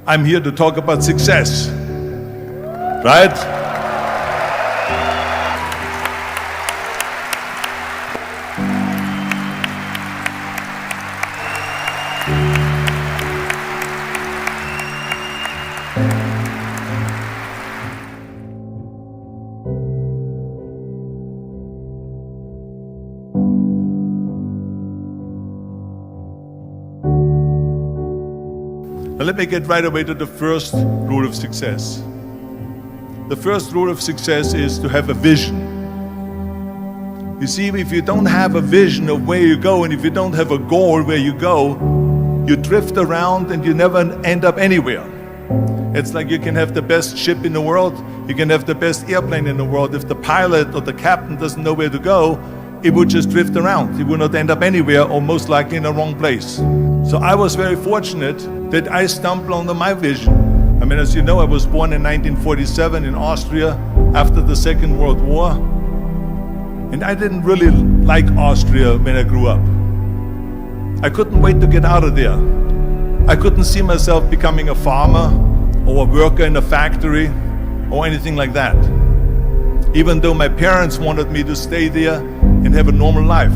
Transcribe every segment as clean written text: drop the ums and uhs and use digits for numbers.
I'm here to talk about success, right? Now let me get right away to the first rule of success. The first rule of success is to have a vision. You see, if you don't have a vision of where you go, and if you don't have a goal where you go, you drift around and you never end up anywhere. It's like you can have the best ship in the world, you can have the best airplane in the world. If the pilot or the captain doesn't know where to go, it would just drift around. It would not end up anywhere, or most likely in the wrong place. So I was very fortunate that I stumbled onto my vision. I mean, as you know, I was born in 1947 in Austria after the Second World War. And I didn't really like Austria when I grew up. I couldn't wait to get out of there. I couldn't see myself becoming a farmer or a worker in a factory or anything like that. Even though my parents wanted me to stay there and have a normal life.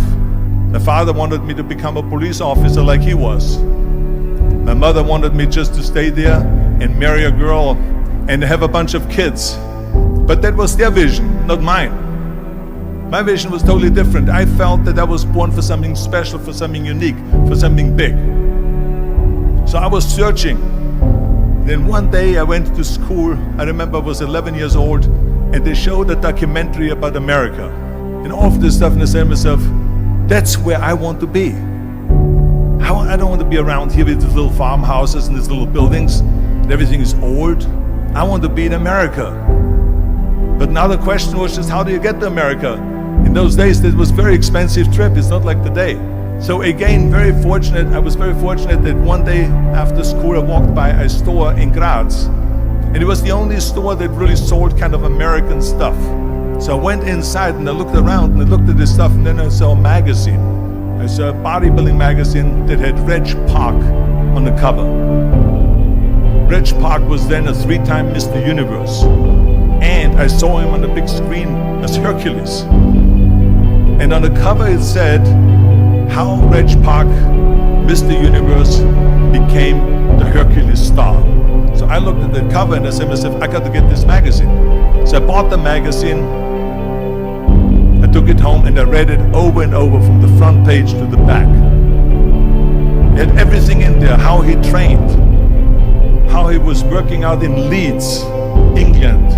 My father wanted me to become a police officer like he was. My mother wanted me just to stay there and marry a girl and have a bunch of kids. But that was their vision, not mine. My vision was totally different. I felt that I was born for something special, for something unique, for something big. So I was searching. Then one day I went to school. I remember I was 11 years old, and they showed a documentary about America. And all of this stuff, and I said to myself, that's where I want to be. I don't want to be around here with these little farmhouses and these little buildings, and everything is old. I want to be in America. But now the question was just, how do you get to America? In those days, it was a very expensive trip. It's not like today. So again, I was very fortunate that one day after school, I walked by a store in Graz. And it was the only store that really sold kind of American stuff. So I went inside and I looked around and I looked at this stuff, and then I saw a magazine. I saw a bodybuilding magazine that had Reg Park on the cover. Reg Park was then a 3-time Mr. Universe. And I saw him on the big screen as Hercules. And on the cover it said, how Reg Park, Mr. Universe, became the Hercules star. So I looked at the cover and I said to myself, I got to get this magazine. So I bought the magazine, I took it home and I read it over and over from the front page to the back. It had everything in there, how he trained, how he was working out in Leeds, England,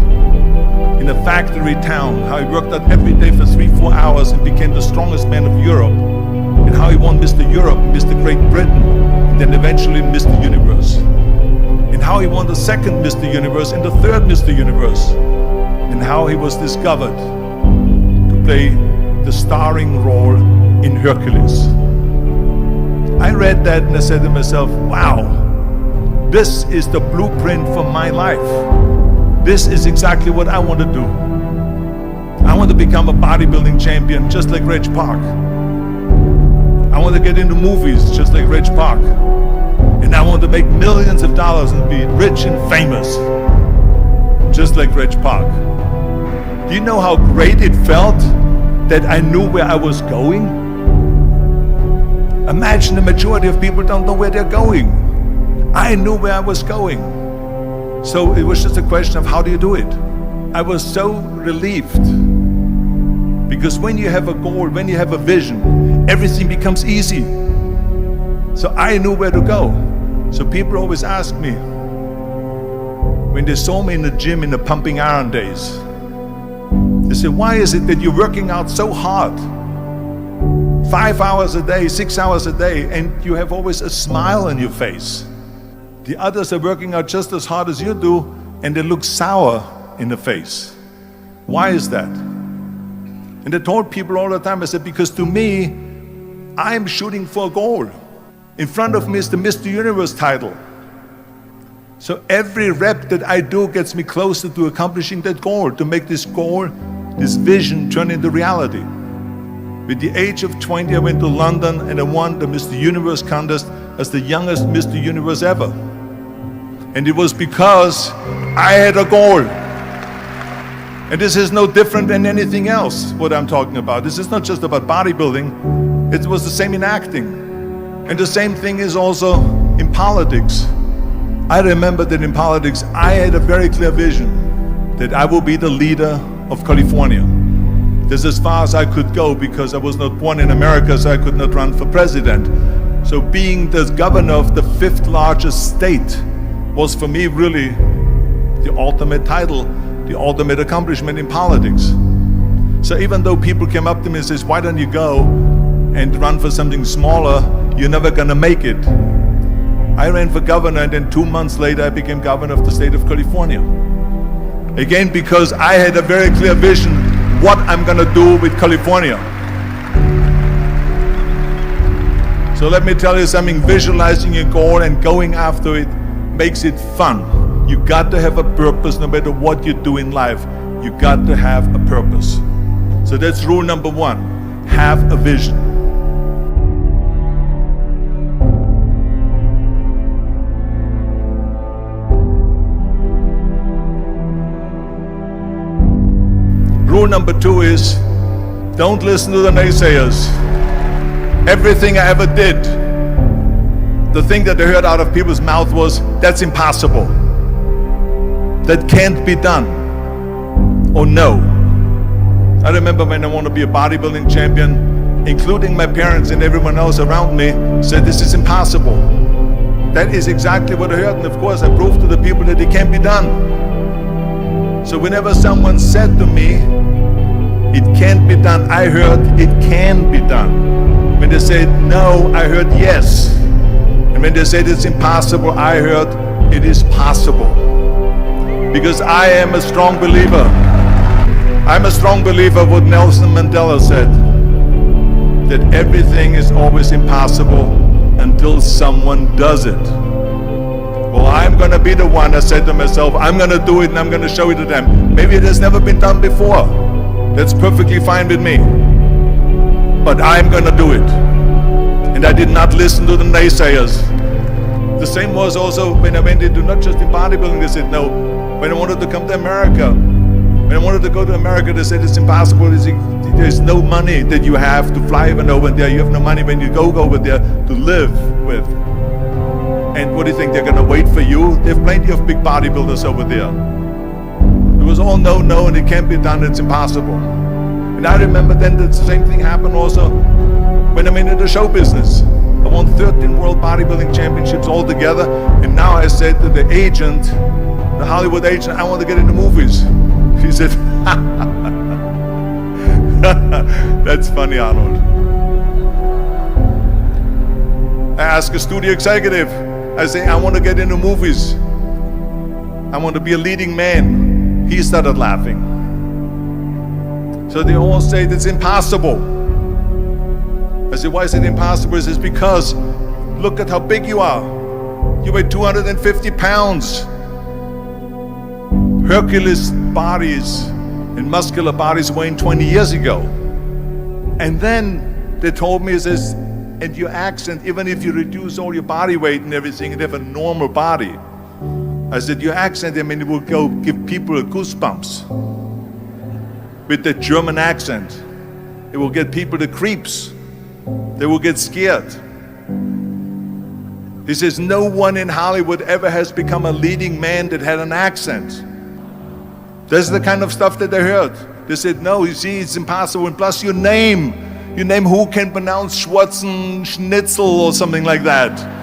in a factory town, how he worked out every day for 3-4 hours and became the strongest man of Europe, and how he won Mr. Europe, Mr. Great Britain, and then eventually Mr. Universe. And how he won the second Mr. Universe and the third Mr. Universe, and how he was discovered to play the starring role in Hercules. I read that and I said to myself, wow, this is the blueprint for my life. This is exactly what I want to do. I want to become a bodybuilding champion just like Reg Park. I want to get into movies just like Reg Park. And I want to make millions of dollars and be rich and famous just like Reg Park. Do you know how great it felt that I knew where I was going? Imagine the majority of people don't know where they're going. I knew where I was going. So it was just a question of how do you do it? I was so relieved. Because when you have a goal, when you have a vision, everything becomes easy. So I knew where to go. So people always ask me, when they saw me in the gym in the pumping iron days, they said, why is it that you're working out so hard? 5 hours a day, 6 hours a day, and you have always a smile on your face. The others are working out just as hard as you do, and they look sour in the face. Why is that? And I told people all the time, I said, because to me, I'm shooting for a goal. In front of me is the Mr. Universe title. So every rep that I do gets me closer to accomplishing that goal, to make this goal, this vision turn into reality. With the age of 20, I went to London and I won the Mr. Universe contest as the youngest Mr. Universe ever. And it was because I had a goal. And this is no different than anything else, what I'm talking about. This is not just about bodybuilding. It was the same in acting. And the same thing is also in politics. I remember that in politics, I had a very clear vision that I will be the leader of California. This is as far as I could go because I was not born in America, so I could not run for president. So being the governor of the 5th largest state was for me really the ultimate title, the ultimate accomplishment in politics. So even though people came up to me and says, why don't you go and run for something smaller, you're never gonna make it. I ran for governor, and then 2 months later I became governor of the state of California. Again, because I had a very clear vision what I'm gonna do with California. So let me tell you something, visualizing your goal and going after it makes it fun. You got to have a purpose no matter what you do in life. You got to have a purpose. So that's rule number 1, have a vision. Rule number 2 is, don't listen to the naysayers. Everything I ever did, the thing that I heard out of people's mouth was, that's impossible. That can't be done. Or no. I remember when I wanted to be a bodybuilding champion, including my parents and everyone else around me, said this is impossible. That is exactly what I heard, and of course I proved to the people that it can be done. So whenever someone said to me, it can't be done, I heard it can be done. When they said no, I heard yes. And when they said it's impossible, I heard it is possible. Because I am a strong believer. I'm a strong believer what Nelson Mandela said, that everything is always impossible until someone does it. Well, I'm gonna be the one, I said to myself, I'm gonna do it and I'm gonna show it to them. Maybe it has never been done before. That's perfectly fine with me. But I'm gonna do it. And I did not listen to the naysayers. The same was also when I went into, not just in bodybuilding, they said no. When I wanted to come to America, when I wanted to go to America, they said it's impossible. There's no money that you have to fly even over there. You have no money when you go over there to live with. And what do you think, they're gonna wait for you? They have plenty of big bodybuilders over there. It was all no, and it can't be done, it's impossible. And I remember then that the same thing happened also when I'm into the show business. I won 13 world bodybuilding championships altogether, and now I said to the agent, the Hollywood agent, I want to get into movies. He said, that's funny, Arnold. I asked a studio executive, I say, I want to get into movies. I want to be a leading man. He started laughing. So they all say it's impossible. I said, why is it impossible? He says, because look at how big you are. You weigh 250 pounds. Hercules bodies and muscular bodies weighing 20 years ago. And then they told me, it says, and your accent, even if you reduce all your body weight and everything and have a normal body, I said, your accent, I mean, it will go give people goosebumps. With the German accent, it will get people the creeps. They will get scared. He says, no one in Hollywood ever has become a leading man that had an accent. This is the kind of stuff that I heard. They said, no, you see, it's impossible. And plus your name who can pronounce Schwarzenschnitzel or something like that.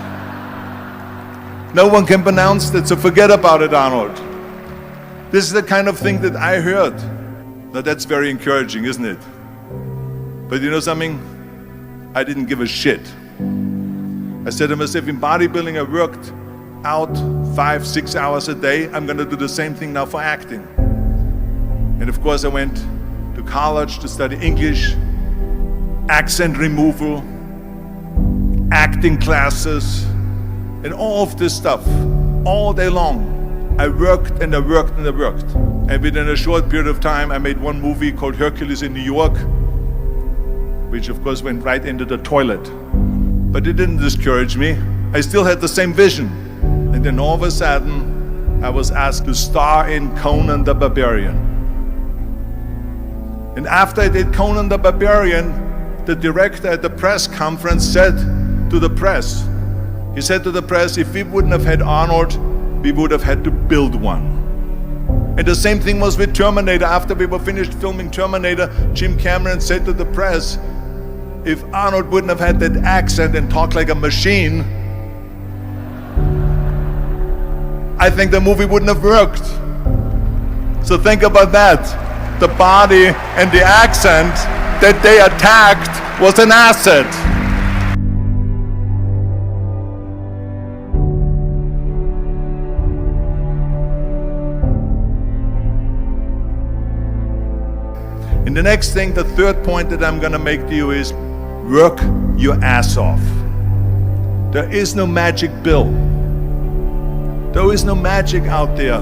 No one can pronounce that, so forget about it, Arnold. This is the kind of thing that I heard. Now that's very encouraging, isn't it? But you know something? I didn't give a shit. I said to myself, in bodybuilding I worked out 5-6 hours a day. I'm gonna do the same thing now for acting. And of course I went to college to study English, accent removal, acting classes, and all of this stuff, all day long. I worked and I worked and I worked. And within a short period of time, I made one movie called Hercules in New York, which of course went right into the toilet. But it didn't discourage me. I still had the same vision. And then all of a sudden, I was asked to star in Conan the Barbarian. And after I did Conan the Barbarian, the director at the press conference said to the press, he said to the press, if we wouldn't have had Arnold, we would have had to build one. And the same thing was with Terminator. After we were finished filming Terminator, Jim Cameron said to the press, if Arnold wouldn't have had that accent and talked like a machine, I think the movie wouldn't have worked. So think about that. The body and the accent that they attacked was an asset. And the next thing, the third point that I'm going to make to you is work your ass off. There is no magic pill. There is no magic out there.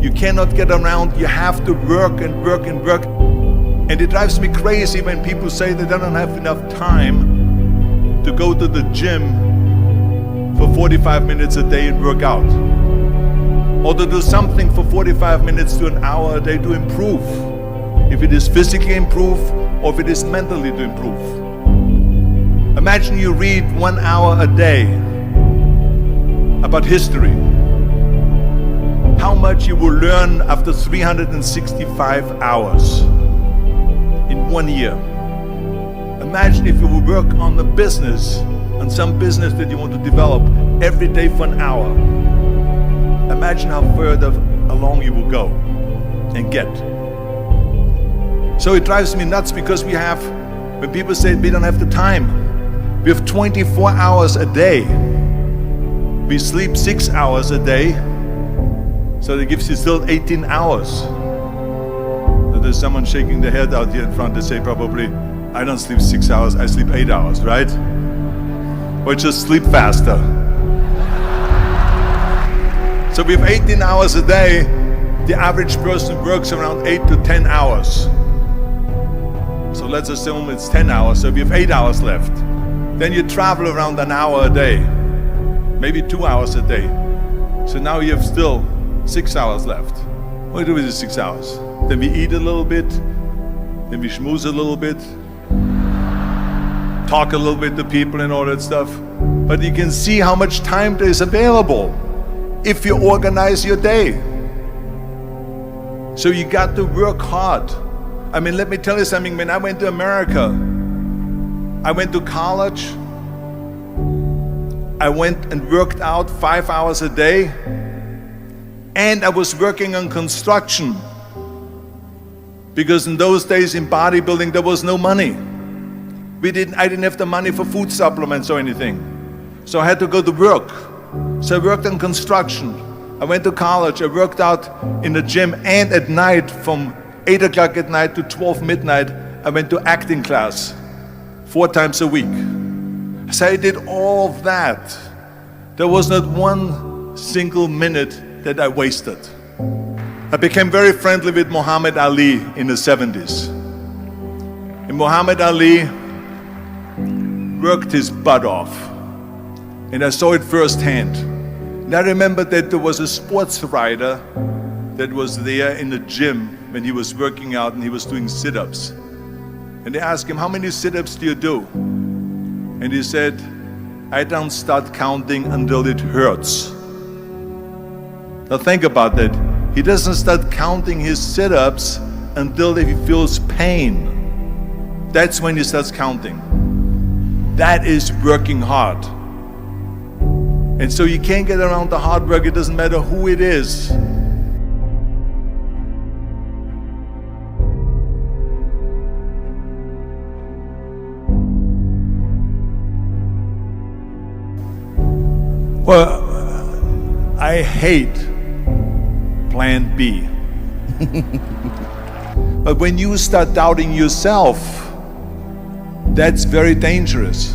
You cannot get around. You have to work and work and work. And it drives me crazy when people say they don't have enough time to go to the gym for 45 minutes a day and work out. Or to do something for 45 minutes to an hour a day to improve. If it is physically improve or if it is mentally to improve. Imagine you read 1 hour a day about history. How much you will learn after 365 hours in 1 year. Imagine if you will work on the business, on some business that you want to develop every day for an hour. Imagine how further along you will go and get. So it drives me nuts because when people say we don't have the time, we have 24 hours a day. We sleep 6 hours a day, so that gives you still 18 hours. So there's someone shaking their head out here in front. They say probably, I don't sleep 6 hours, I sleep 8 hours, right? Or just sleep faster. So we have 18 hours a day. The average person works around 8 to 10 hours. So let's assume it's 10 hours, so we have 8 hours left. Then you travel around an hour a day, maybe 2 hours a day. So now you have still 6 hours left. What do we do with the 6 hours? Then we eat a little bit, then we schmooze a little bit, talk a little bit to people and all that stuff. But you can see how much time there is available if you organize your day. So you got to work hard. I mean, let me tell you something. When I went to America, I went to college. I went and worked out 5 hours a day. And I was working on construction. Because in those days in bodybuilding, there was no money. I didn't have the money for food supplements or anything. So I had to go to work. So I worked on construction. I went to college. I worked out in the gym, and at night from 8 o'clock at night to 12 midnight, I went to acting class 4 times a week. So I did all of that. There was not one single minute that I wasted. I became very friendly with Muhammad Ali in the 70s. And Muhammad Ali worked his butt off. And I saw it firsthand. And I remember that there was a sports writer that was there in the gym when he was working out and he was doing sit-ups. And they asked him, how many sit-ups do you do? And he said, I don't start counting until it hurts. Now think about that. He doesn't start counting his sit-ups until he feels pain. That's when he starts counting. That is working hard. And so you can't get around the hard work. It doesn't matter who it is. Well, I hate plan B. But when you start doubting yourself, that's very dangerous.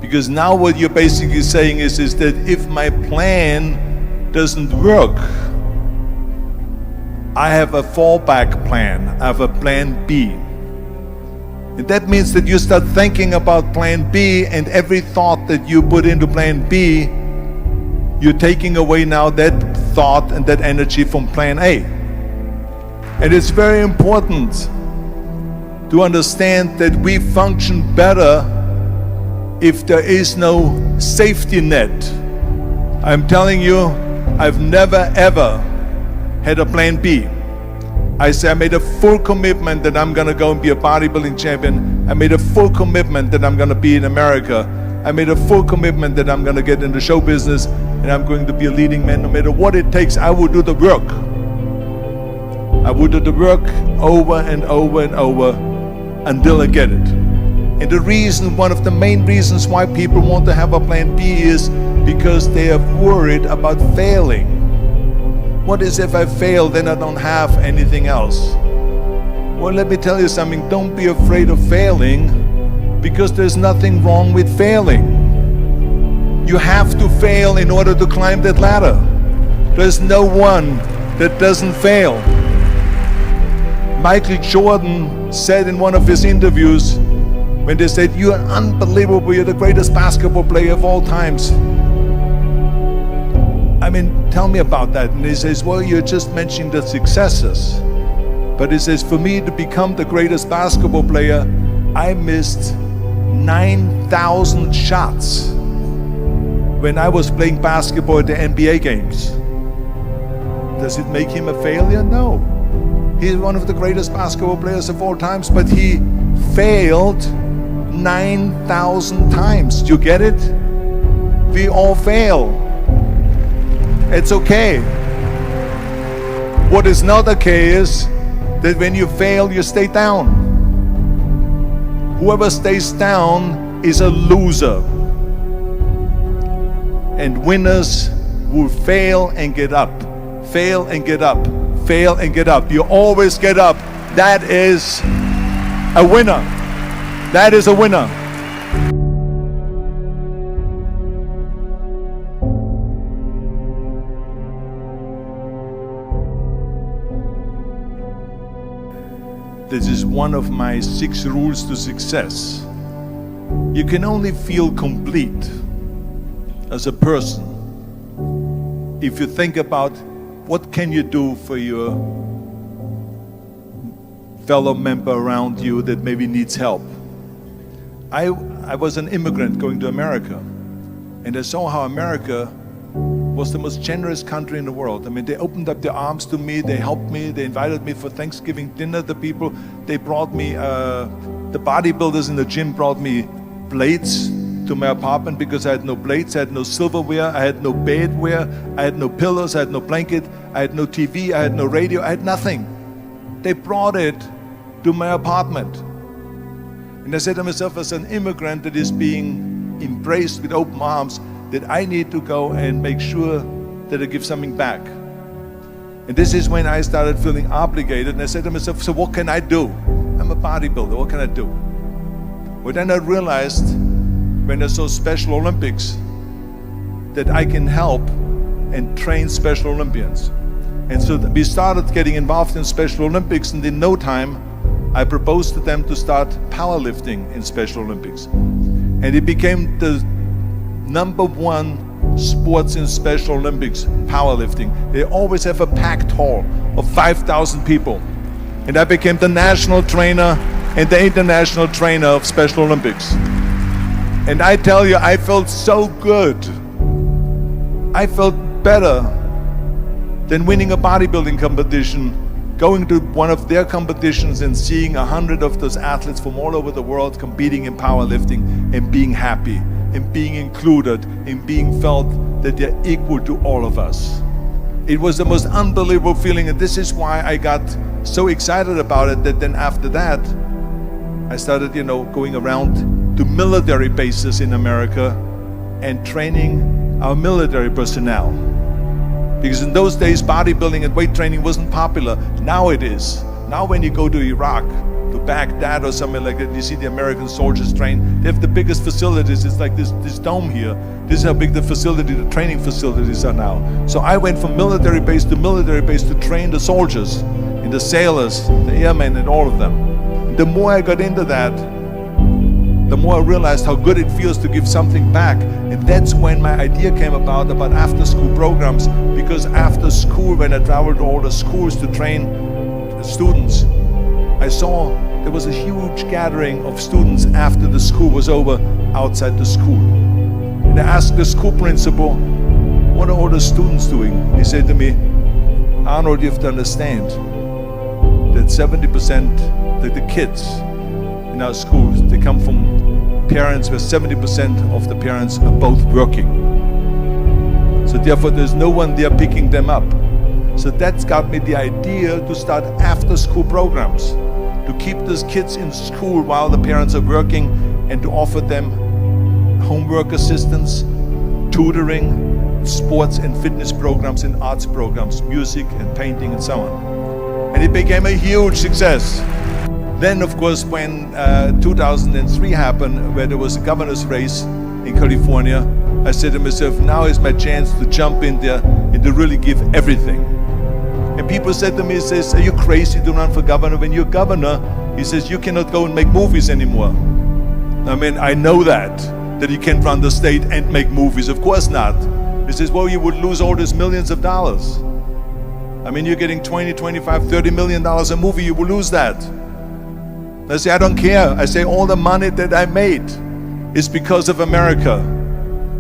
Because now what you're basically saying is that if my plan doesn't work, I have a fallback plan, I have a plan B. And that means that you start thinking about plan B, and every thought that you put into plan B you're taking away now that thought and that energy from plan A. And it's very important to understand that we function better if there is no safety net. I'm telling you, I've never ever had a plan B. I made a full commitment that I'm gonna go and be a bodybuilding champion. I made a full commitment that I'm gonna be in America. I made a full commitment that I'm gonna get into show business and I'm going to be a leading man. No matter what it takes, I will do the work. I will do the work over and over and over until I get it. And the reason, one of the main reasons why people want to have a plan B is because they are worried about failing. What is if I fail, then I don't have anything else? Well, let me tell you something, don't be afraid of failing, because there's nothing wrong with failing. You have to fail in order to climb that ladder. There's no one that doesn't fail. Michael Jordan said in one of his interviews, when they said, "You're unbelievable, you're the greatest basketball player of all times." I mean, tell me about that. And he says, well, you're just mentioning the successes. But he says, for me to become the greatest basketball player, I missed 9,000 shots when I was playing basketball at the NBA games. Does it make him a failure? No. He's one of the greatest basketball players of all times, but he failed 9,000 times. Do you get it? We all fail. It's okay. What is not okay is that when you fail, you stay down. Whoever stays down is a loser. And winners will fail and get up. Fail and get up. Fail and get up. You always get up. That is a winner. That is a winner. This is one of my 6 rules to success. You can only feel complete as a person if you think about what can you do for your fellow member around you that maybe needs help. I was an immigrant going to America, and I saw how America was the most generous country in the world. I mean, they opened up their arms to me, they helped me, they invited me for Thanksgiving dinner, the people. They brought me, the bodybuilders in the gym brought me plates to my apartment because I had no plates, I had no silverware, I had no bedware, I had no pillows, I had no blanket, I had no TV, I had no radio, I had nothing. They brought it to my apartment. And I said to myself, as an immigrant that is being embraced with open arms, that I need to go and make sure that I give something back. And this is when I started feeling obligated, and I said to myself, so what can I do? I'm a bodybuilder, what can I do? Well, then I realized, when I saw Special Olympics, that I can help and train Special Olympians. And so we started getting involved in Special Olympics, and in no time, I proposed to them to start powerlifting in Special Olympics. And it became the #1 sports in Special Olympics, powerlifting. They always have a packed hall of 5,000 people. And I became the national trainer and the international trainer of Special Olympics. And I tell you, I felt so good. I felt better than winning a bodybuilding competition, going to one of their competitions and seeing 100 of those athletes from all over the world competing in powerlifting and being happy and being included and being felt that they're equal to all of us. It was the most unbelievable feeling, and this is why I got so excited about it that then after that I started, going around to military bases in America and training our military personnel. Because in those days, bodybuilding and weight training wasn't popular. Now it is. Now when you go to Iraq, to Baghdad or somewhere like that, you see the American soldiers train. They have the biggest facilities. It's like this dome here. This is how big the training facilities are now. So I went from military base to train the soldiers and the sailors, the airmen and all of them. The more I got into that, the more I realized how good it feels to give something back. And that's when my idea came about after-school programs, because after school, when I traveled to all the schools to train students, I saw there was a huge gathering of students after the school was over outside the school. And I asked the school principal, what are all the students doing? He said to me, Arnold, you have to understand that 70% that the kids in our schools, they come from parents where 70% of the parents are both working. So therefore there's no one there picking them up. So that's got me the idea to start after school programs, to keep those kids in school while the parents are working, and to offer them homework assistance, tutoring, sports and fitness programs and arts programs, music and painting and so on. And it became a huge success. Then of course when 2003 happened, where there was a governor's race in California, I said to myself, now is my chance to jump in there and to really give everything. And people said to me, says, are you crazy to run for governor? When you're governor, he says, you cannot go and make movies anymore. I mean, I know that you can't run the state and make movies, of course not. He says, well, you would lose all these millions of dollars. I mean, you're getting 20, 25, 30 million dollars a movie, you will lose that. I say, I don't care. I say, all the money that I made is because of America.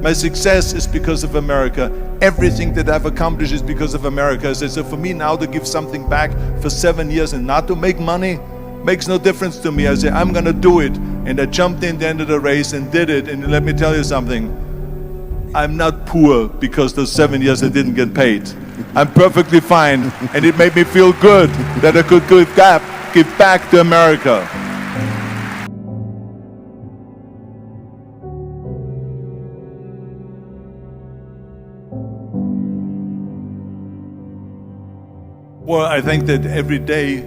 My success is because of America. Everything that I've accomplished is because of America. I say, so for me now to give something back for 7 years and not to make money makes no difference to me. I say, I'm gonna do it. And I jumped in the end of the race and did it. And let me tell you something, I'm not poor because those 7 years I didn't get paid. I'm perfectly fine, and it made me feel good that I could give back to America. Well, I think that every day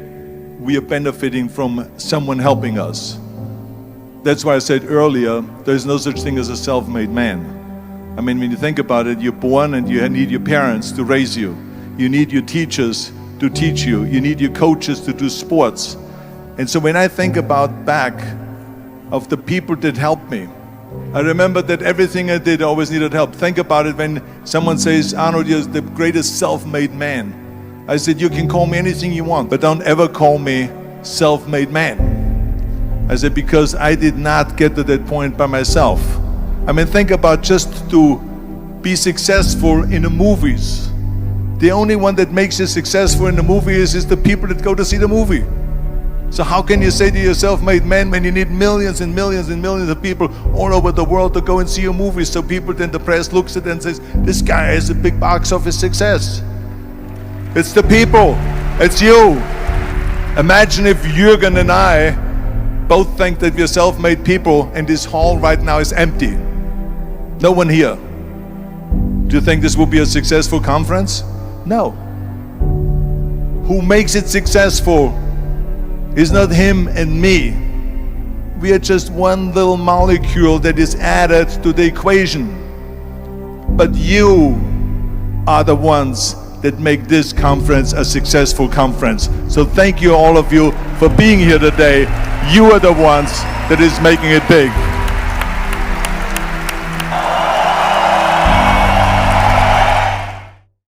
we are benefiting from someone helping us. That's why I said earlier, there's no such thing as a self-made man. I mean, when you think about it, you're born and you need your parents to raise you. You need your teachers to teach you. You need your coaches to do sports. And so when I think about back of the people that helped me, I remember that everything I did always needed help. Think about it when someone says, Arnold, you're the greatest self-made man. I said, you can call me anything you want, but don't ever call me self-made man. I said, because I did not get to that point by myself. I mean, think about just to be successful in the movies. The only one that makes you successful in the movie is the people that go to see the movie. So how can you say to your self-made man when you need millions and millions and millions of people all over the world to go and see your movie? So people, then the press looks at it and says, this guy is a big box office success. It's the people, it's you. Imagine if Jürgen and I both think that we're self-made people and this hall right now is empty. No one here. Do you think this will be a successful conference? No. Who makes it successful is not him and me. We are just one little molecule that is added to the equation. But you are the ones that make this conference a successful conference. So thank you all of you for being here today. You are the ones that is making it big.